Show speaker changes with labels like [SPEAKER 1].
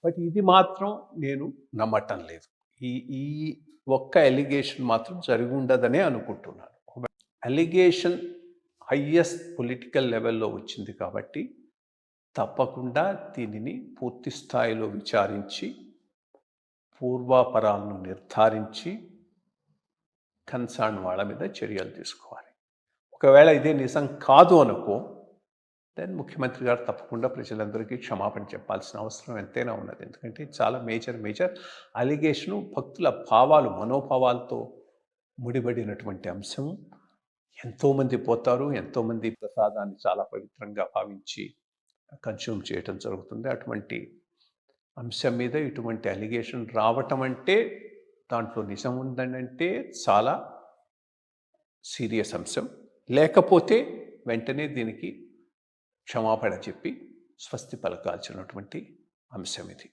[SPEAKER 1] But ఇది మాత్రం నేను నమ్మటం లేదు. ఈ ఈ ఒక్క అలిగేషన్ మాత్రం జరిగి ఉండదనే అనుకుంటున్నాను. అలిగేషన్ హయ్యెస్ట్ పొలిటికల్ లెవెల్లో వచ్చింది కాబట్టి తప్పకుండా దీనిని పూర్తి స్థాయిలో విచారించి పూర్వాపరాలను నిర్ధారించి కన్సర్న్ వాళ్ళ మీద చర్యలు తీసుకోవాలి. ఒకవేళ ఇదే నిజం కాదు అనుకో, దెన్ ముఖ్యమంత్రి గారు తప్పకుండా ప్రజలందరికీ క్షమాపణ చెప్పాల్సిన అవసరం ఎంతైనా ఉన్నది. ఎందుకంటే చాలా మేజర్ అలిగేషను భక్తుల భావాలు, మనోభావాలతో ముడిపడినటువంటి అంశం. ఎంతోమంది పోతారు, ఎంతోమంది ప్రసాదాన్ని చాలా పవిత్రంగా భావించి కన్స్యూమ్ చేయటం జరుగుతుంది. అటువంటి అంశం మీద ఇటువంటి అలిగేషన్ రావటం అంటే, దాంట్లో నిజం ఉందనంటే చాలా సీరియస్ అంశం. లేకపోతే వెంటనే దీనికి క్షమాపణ చెప్పి స్వస్తి పలకాల్సినటువంటి అంశం ఇది.